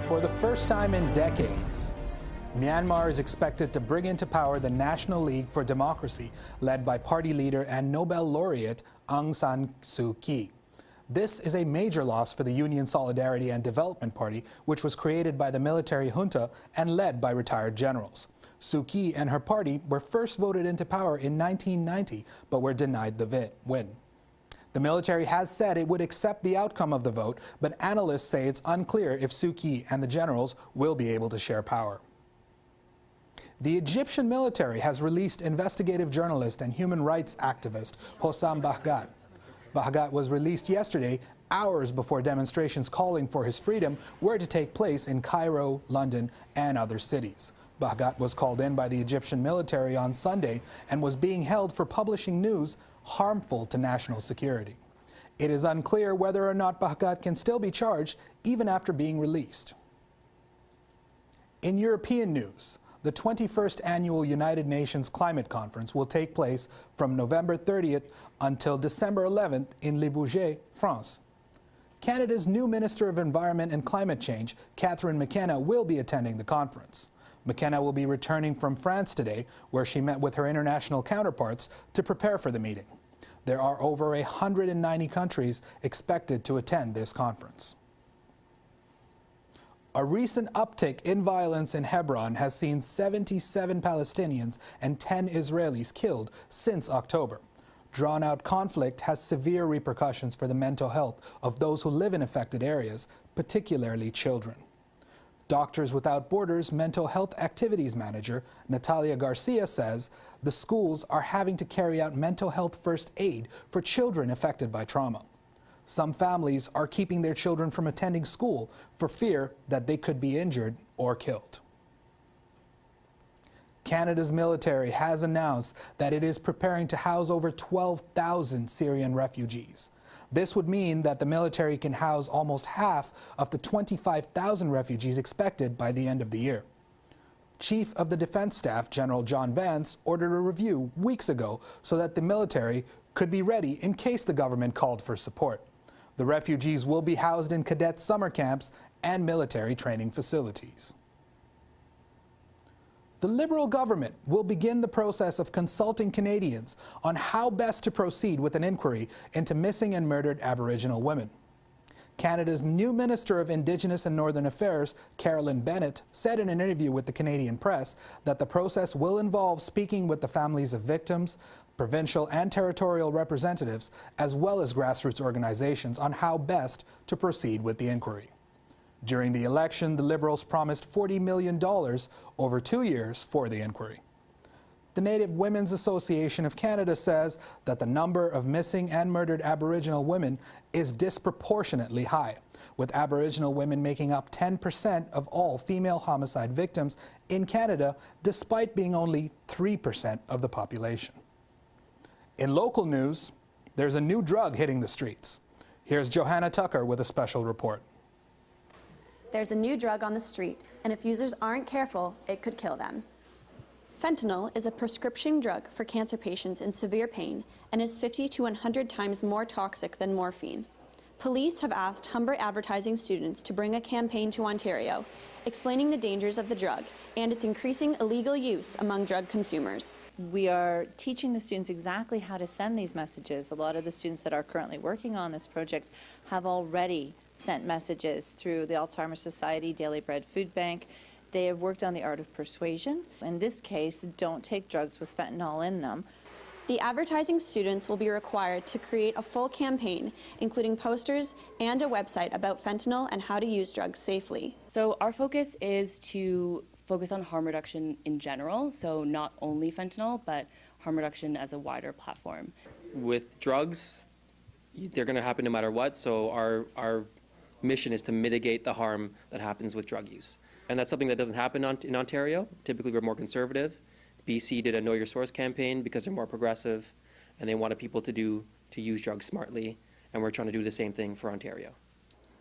For the first time in decades, Myanmar is expected to bring into power the National League for Democracy, led by party leader and Nobel laureate Aung San Suu Kyi. This is a major loss for the Union Solidarity and Development Party, which was created by the military junta and led by retired generals. Suu Kyi and her party were first voted into power in 1990, but were denied the win. The military has said it would accept the outcome of the vote, but analysts say it's unclear if Suu Kyi and the generals will be able to share power. The Egyptian military has released investigative journalist and human rights activist Hossam Bahgat. Bahgat was released yesterday, hours before demonstrations calling for his freedom were to take place in Cairo, London, and other cities. Bahgat was called in by the Egyptian military on Sunday and was being held for publishing news harmful to national security. It is unclear whether or not Bahgat can still be charged even after being released. In European news, the 21st Annual United Nations Climate Conference will take place from November 30th until December 11th in Le Bourget, France. Canada's new Minister of Environment and Climate Change, Catherine McKenna, will be attending the conference. McKenna will be returning from France today, where she met with her international counterparts to prepare for the meeting. There are over 190 countries expected to attend this conference. A recent uptick in violence in Hebron has seen 77 Palestinians and 10 Israelis killed since October. Drawn-out conflict has severe repercussions for the mental health of those who live in affected areas, particularly children. Doctors Without Borders mental health activities manager Natalia Garcia says the schools are having to carry out mental health first aid for children affected by trauma. Some families are keeping their children from attending school for fear that they could be injured or killed. Canada's military has announced that it is preparing to house over 12,000 Syrian refugees. This would mean that the military can house almost half of the 25,000 refugees expected by the end of the year. Chief of the Defense Staff, General John Vance, ordered a review weeks ago so that the military could be ready in case the government called for support. The refugees will be housed in cadet summer camps and military training facilities. The Liberal government will begin the process of consulting Canadians on how best to proceed with an inquiry into missing and murdered Aboriginal women. Canada's new Minister of Indigenous and Northern Affairs, Carolyn Bennett, said in an interview with the Canadian press that the process will involve speaking with the families of victims, provincial and territorial representatives, as well as grassroots organizations on how best to proceed with the inquiry. During the election, the Liberals promised $40 million over 2 years for the inquiry. The Native Women's Association of Canada says that the number of missing and murdered Aboriginal women is disproportionately high, with Aboriginal women making up 10% of all female homicide victims in Canada, despite being only 3% of the population. In local news, there's a new drug hitting the streets. Here's Johanna Tucker with a special report. There's a new drug on the street, and if users aren't careful, it could kill them. Fentanyl is a prescription drug for cancer patients in severe pain and is 50 to 100 times more toxic than morphine. Police have asked Humber advertising students to bring a campaign to Ontario, explaining the dangers of the drug and its increasing illegal use among drug consumers. We are teaching the students exactly how to send these messages. A lot of the students that are currently working on this project have already sent messages through the Alzheimer's Society, Daily Bread Food Bank. They have worked on the art of persuasion. In this case, don't take drugs with fentanyl in them. The advertising students will be required to create a full campaign, including posters and a website about fentanyl and how to use drugs safely. So our focus is to focus on harm reduction in general, so not only fentanyl, but harm reduction as a wider platform. With drugs, they're going to happen no matter what, so our mission is to mitigate the harm that happens with drug use. And that's something that doesn't happen in Ontario. Typically, we're more conservative. BC did a Know Your Source campaign because they're more progressive, and they wanted people to use drugs smartly, and we're trying to do the same thing for Ontario.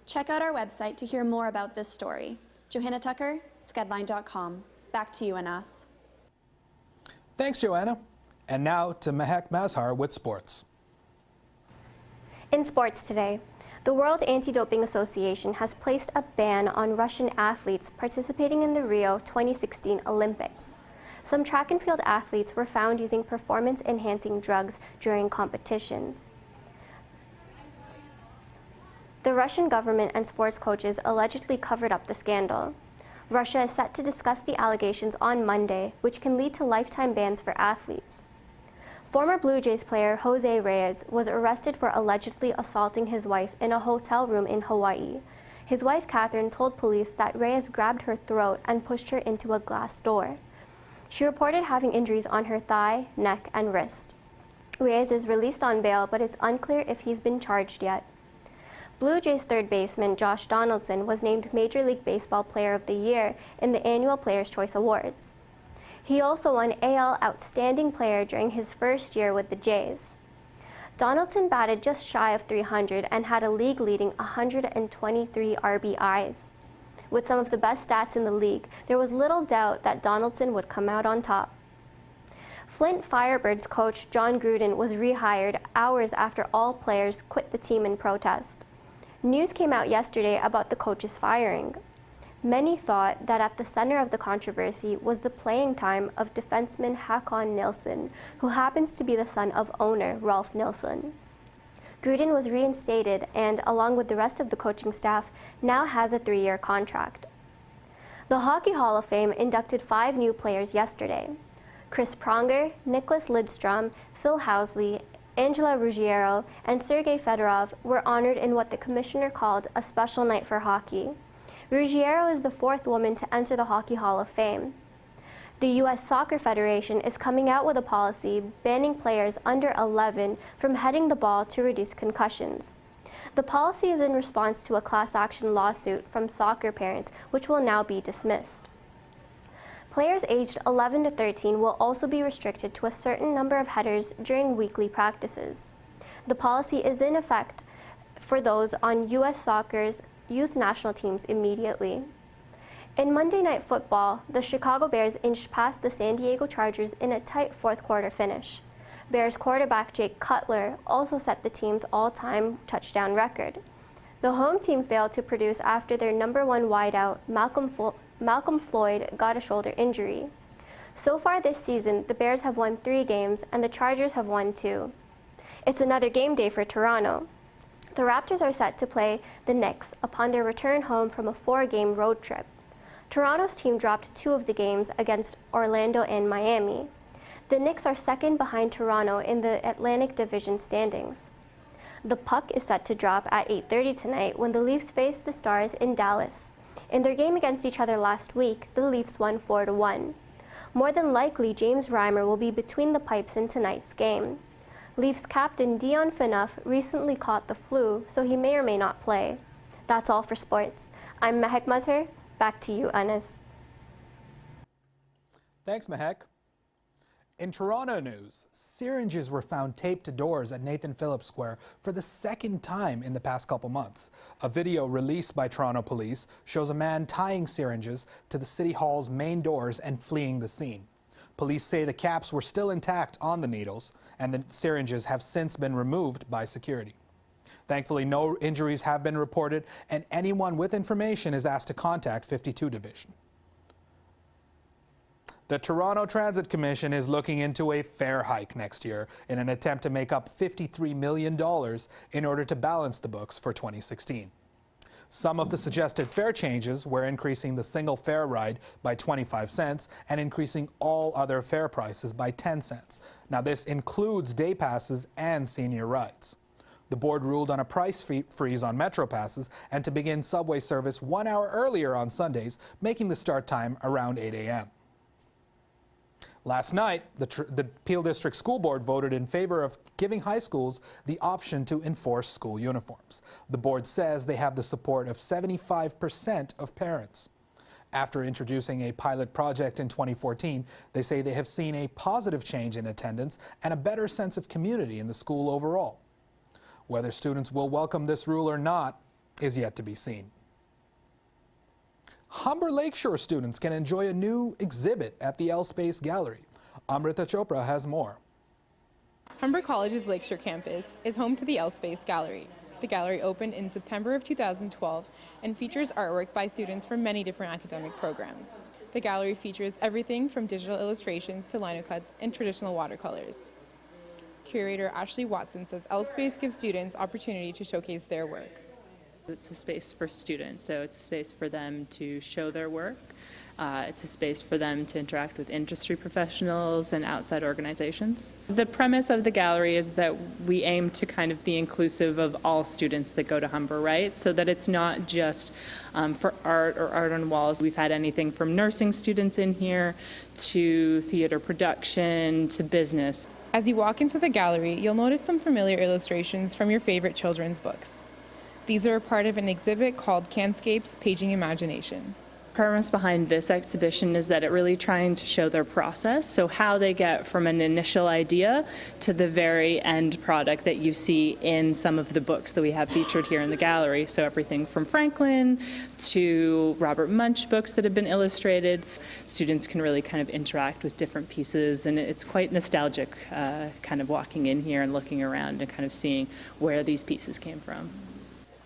Check out our website to hear more about this story. Johanna Tucker, Skedline.com. Back to you and us. Thanks, Joanna. And now to Mehek Mazhar with sports. In sports today, The World Anti-Doping Association has placed a ban on Russian athletes participating in the Rio 2016 Olympics. Some track and field athletes were found using performance-enhancing drugs during competitions. The Russian government and sports coaches allegedly covered up the scandal. Russia is set to discuss the allegations on Monday, which can lead to lifetime bans for athletes. Former Blue Jays player Jose Reyes was arrested for allegedly assaulting his wife in a hotel room in Hawaii. His wife, Catherine, told police that Reyes grabbed her throat and pushed her into a glass door. She reported having injuries on her thigh, neck, and wrist. Reyes is released on bail, but it's unclear if he's been charged yet. Blue Jays third baseman Josh Donaldson was named Major League Baseball Player of the Year in the annual Players' Choice Awards. He also won AL Outstanding Player during his first year with the Jays. Donaldson batted just shy of 300 and had a league-leading 123 RBIs. With some of the best stats in the league, there was little doubt that Donaldson would come out on top. Flint Firebirds coach John Gruden was rehired hours after all players quit the team in protest. News came out yesterday about the coach's firing. Many thought that at the center of the controversy was the playing time of defenseman Håkan Nilsson, who happens to be the son of owner Rolf Nilsson. Gruden was reinstated and, along with the rest of the coaching staff, now has a 3-year contract. The Hockey Hall of Fame inducted 5 new players yesterday. Chris Pronger, Nicklas Lidstrom, Phil Housley, Angela Ruggiero, and Sergei Fedorov were honored in what the commissioner called a special night for hockey. Ruggiero is the 4th woman to enter the Hockey Hall of Fame. The U.S. Soccer Federation is coming out with a policy banning players under 11 from heading the ball to reduce concussions. The policy is in response to a class action lawsuit from soccer parents, which will now be dismissed. Players aged 11 to 13 will also be restricted to a certain number of headers during weekly practices. The policy is in effect for those on U.S. Soccer's youth national teams immediately. In Monday Night Football, the Chicago Bears inched past the San Diego Chargers in a tight fourth-quarter finish. Bears quarterback Jake Cutler also set the team's all-time touchdown record. The home team failed to produce after their number 1 wideout, Malcolm Floyd, got a shoulder injury. So far this season, the Bears have won 3 games and the Chargers have won 2. It's another game day for Toronto. The Raptors are set to play the Knicks upon their return home from a 4-game road trip. Toronto's team dropped 2 of the games against Orlando and Miami. The Knicks are second behind Toronto in the Atlantic Division standings. The puck is set to drop at 8:30 tonight when the Leafs face the Stars in Dallas. In their game against each other last week, the Leafs won 4-1. More than likely, James Reimer will be between the pipes in tonight's game. Leafs captain Dion Phaneuf recently caught the flu, so he may or may not play. That's all for sports. I'm Mehek Mazher. Back to you, Anas. Thanks, Mehek. In Toronto news, syringes were found taped to doors at Nathan Phillips Square for the 2nd time in the past couple months. A video released by Toronto police shows a man tying syringes to the City Hall's main doors and fleeing the scene. Police say the caps were still intact on the needles, and the syringes have since been removed by security. Thankfully, no injuries have been reported, and anyone with information is asked to contact 52 Division. The Toronto Transit Commission is looking into a fare hike next year in an attempt to make up $53 million in order to balance the books for 2016. Some of the suggested fare changes were increasing the single fare ride by 25 cents and increasing all other fare prices by 10 cents. Now, this includes day passes and senior rides. The board ruled on a price freeze on Metro passes and to begin subway service 1 hour earlier on Sundays, making the start time around 8 a.m. Last night, the Peel District School Board voted in favor of giving high schools the option to enforce school uniforms. The board says they have the support of 75% of parents. After introducing a pilot project in 2014, they say they have seen a positive change in attendance and a better sense of community in the school overall. Whether students will welcome this rule or not is yet to be seen. Humber Lakeshore students can enjoy a new exhibit at the L Space Gallery. Amrita Chopra has more. Humber College's Lakeshore campus is home to the L Space Gallery. The gallery opened in September of 2012 and features artwork by students from many different academic programs. The gallery features everything from digital illustrations to lino cuts and traditional watercolors. Curator Ashley Watson says L-Space gives students opportunity to showcase their work. It's a space for students, so it's a space for them to show their work. It's a space for them to interact with industry professionals and outside organizations. The premise of the gallery is that we aim to kind of be inclusive of all students that go to Humber, right? So that it's not just for art or art on walls. We've had anything from nursing students in here to theater production to business. As you walk into the gallery, you'll notice some familiar illustrations from your favorite children's books. These are a part of an exhibit called Canscape's Paging Imagination. The premise behind this exhibition is that it really trying to show their process, so how they get from an initial idea to the very end product that you see in some of the books that we have featured here in the gallery. So everything from Franklin to Robert Munch books that have been illustrated. Students can really kind of interact with different pieces, and it's quite nostalgic kind of walking in here and looking around and kind of seeing where these pieces came from.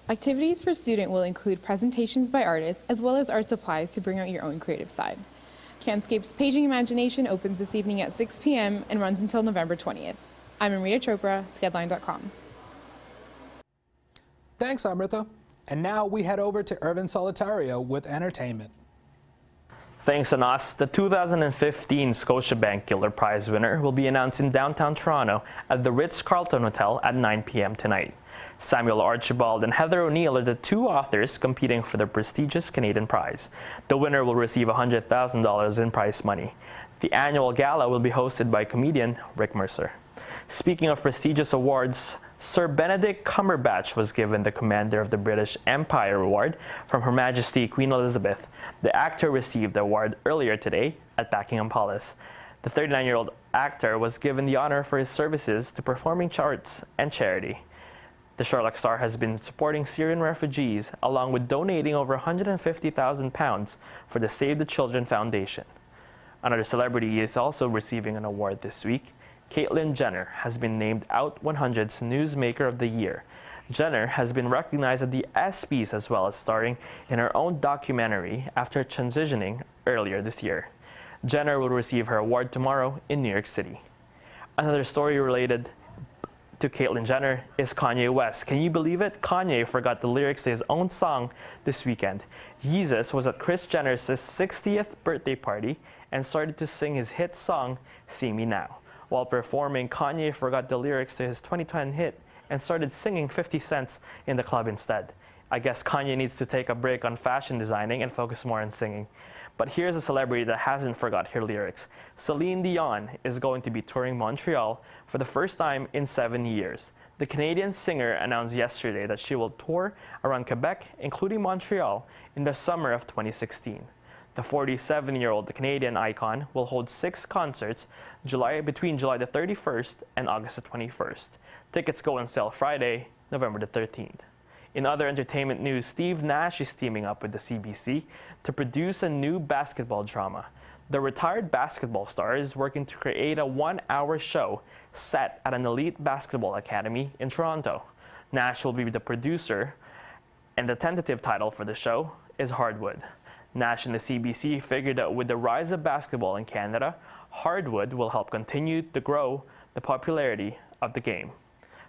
Activities for student will include presentations by artists as well as art supplies to bring out your own creative side. Canscape's Paging Imagination opens this evening at 6 p.m. and runs until November 20th. I'm Amrita Chopra, Skedline.com. Thanks, Amrita. And now we head over to Irvin Solitario with entertainment. Thanks, Anas. The 2015 Scotiabank Giller Prize winner will be announced in downtown Toronto at the Ritz-Carlton Hotel at 9 p.m. tonight. Samuel Archibald and Heather O'Neill are the two authors competing for the prestigious Canadian prize. The winner will receive $100,000 in prize money. The annual gala will be hosted by comedian Rick Mercer. Speaking of prestigious awards, Sir Benedict Cumberbatch was given the Commander of the British Empire Award from Her Majesty Queen Elizabeth. The actor received the award earlier today at Buckingham Palace. The 39-year-old actor was given the honor for his services to performing arts and charity. The Sherlock star has been supporting Syrian refugees, along with donating over £150,000 for the Save the Children Foundation. Another celebrity is also receiving an award this week. Caitlyn Jenner has been named Out 100's Newsmaker of the Year. Jenner has been recognized at the ESPYs as well as starring in her own documentary after transitioning earlier this year. Jenner will receive her award tomorrow in New York City. Another story related to Caitlyn Jenner is Kanye West. Can you believe it? Kanye forgot the lyrics to his own song this weekend. Yeezus was at Kris Jenner's 60th birthday party and started to sing his hit song, See Me Now. While performing, Kanye forgot the lyrics to his 2010 hit and started singing 50 Cents in the club instead. I guess Kanye needs to take a break on fashion designing and focus more on singing. But here's a celebrity that hasn't forgot her lyrics. Celine Dion is going to be touring Montreal for the first time in 7 years. The Canadian singer announced yesterday that she will tour around Quebec, including Montreal, in the summer of 2016. The 47-year-old Canadian icon will hold 6 concerts between July the 31st and August the 21st. Tickets go on sale Friday, November the 13th. In other entertainment news, Steve Nash is teaming up with the CBC to produce a new basketball drama. The retired basketball star is working to create a 1-hour show set at an elite basketball academy in Toronto. Nash will be the producer, and the tentative title for the show is Hardwood. Nash and the CBC figured that with the rise of basketball in Canada, Hardwood will help continue to grow the popularity of the game.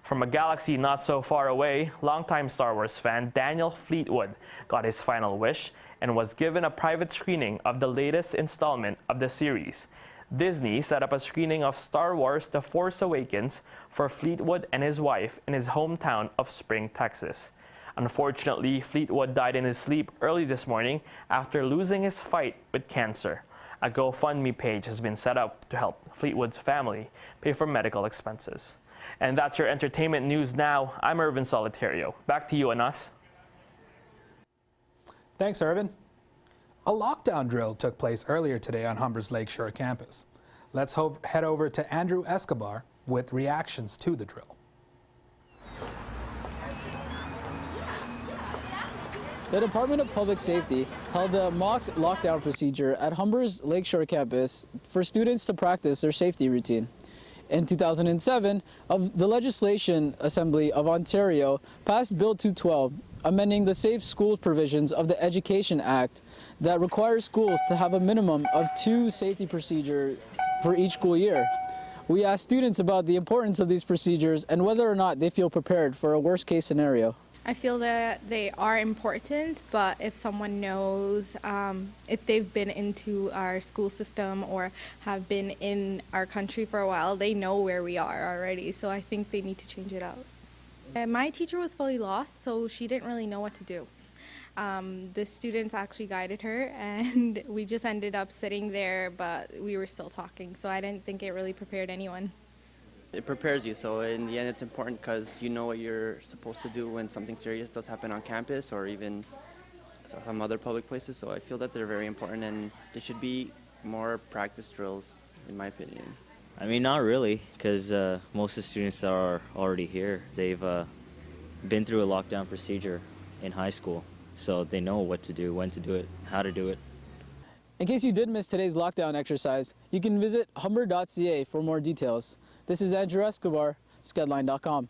From a galaxy not so far away, longtime Star Wars fan Daniel Fleetwood got his final wish and was given a private screening of the latest installment of the series. Disney set up a screening of Star Wars The Force Awakens for Fleetwood and his wife in his hometown of Spring, Texas. Unfortunately, Fleetwood died in his sleep early this morning after losing his fight with cancer. A GoFundMe page has been set up to help Fleetwood's family pay for medical expenses. And that's your entertainment news now. I'm Irvin Solitario. Back to you, Anas. Thanks, Irvin. A lockdown drill took place earlier today on Humber's Lakeshore campus. Let's head over to Andrew Escobar with reactions to the drill. The Department of Public Safety held a mock lockdown procedure at Humber's Lakeshore campus for students to practice their safety routine. In 2007, the Legislation Assembly of Ontario passed Bill 212, amending the Safe Schools provisions of the Education Act that requires schools to have a minimum of 2 safety procedures for each school year. We asked students about the importance of these procedures and whether or not they feel prepared for a worst-case scenario. I feel that they are important, but if someone knows, if they've been into our school system or have been in our country for a while, they know where we are already. So I think they need to change it out. My teacher was fully lost, so she didn't really know what to do. The students actually guided her, and we just ended up sitting there, but we were still talking. So I didn't think it really prepared anyone. It prepares you, so in the end it's important because you know what you're supposed to do when something serious does happen on campus or even some other public places. So I feel that they're very important, and there should be more practice drills, in my opinion. I mean, not really, because most of the students are already here. They've been through a lockdown procedure in high school, so they know what to do, when to do it, how to do it. In case you did miss today's lockdown exercise, you can visit humber.ca for more details. This is Andrew Escobar, Skedline.com.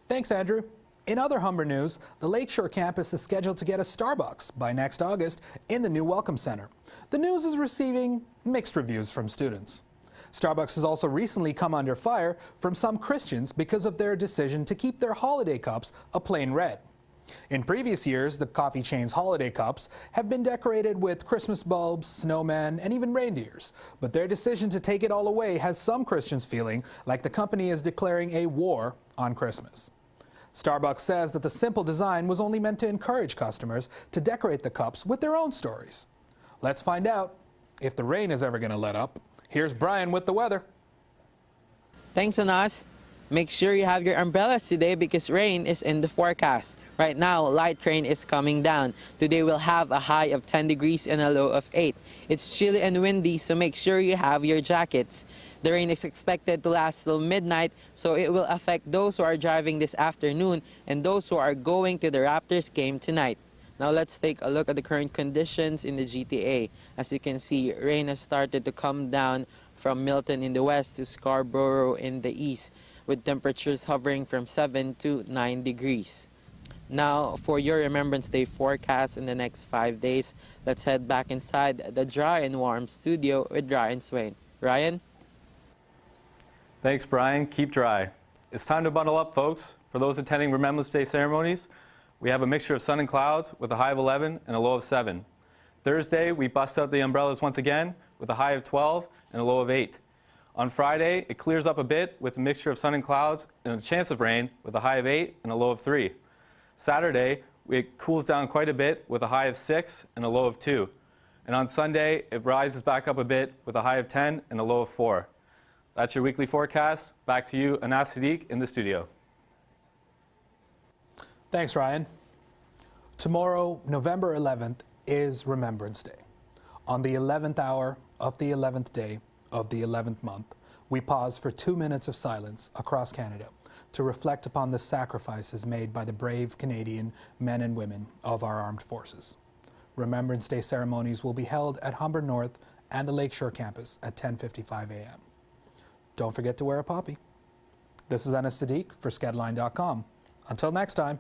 Thanks, Andrew. In other Humber news, the Lakeshore campus is scheduled to get a Starbucks by next August in the new Welcome Center. The news is receiving mixed reviews from students. Starbucks has also recently come under fire from some Christians because of their decision to keep their holiday cups a plain red. In previous years, the coffee chain's holiday cups have been decorated with Christmas bulbs, snowmen, and even reindeers. But their decision to take it all away has some Christians feeling like the company is declaring a war on Christmas. Starbucks says that the simple design was only meant to encourage customers to decorate the cups with their own stories. Let's find out if the rain is ever going to let up. Here's Brian with the weather. Thanks, Anas. Make sure you have your umbrellas today because rain is in the forecast. Right now, light rain is coming down. Today we'll have a high of 10 degrees and a low of 8. It's chilly and windy, so make sure you have your jackets. The rain is expected to last till midnight, so it will affect those who are driving this afternoon and those who are going to the Raptors game tonight. Now let's take a look at the current conditions in the GTA. As you can see, rain has started to come down from Milton in the west to Scarborough in the east, with temperatures hovering from 7 to 9 degrees. Now, for your Remembrance Day forecast in the next 5 days, let's head back inside the dry and warm studio with Ryan Swain. Ryan? Thanks, Brian. Keep dry. It's time to bundle up, folks. For those attending Remembrance Day ceremonies, we have a mixture of sun and clouds with a high of 11 and a low of 7. Thursday, we bust out the umbrellas once again with a high of 12 and a low of 8. On Friday, it clears up a bit with a mixture of sun and clouds and a chance of rain with a high of 8 and a low of 3. Saturday, it cools down quite a bit with a high of 6 and a low of 2. And on Sunday, it rises back up a bit with a high of 10 and a low of 4. That's your weekly forecast. Back to you, Anas Siddique, in the studio. Thanks, Ryan. Tomorrow, November 11th, is Remembrance Day. On the 11th hour of the 11th day of the 11th month, we pause for 2 minutes of silence across Canada to reflect upon the sacrifices made by the brave Canadian men and women of our armed forces. Remembrance Day ceremonies will be held at Humber North and the Lakeshore campus at 10:55 a.m. Don't forget to wear a poppy. This is Anas Siddique for Skedline.com. Until next time.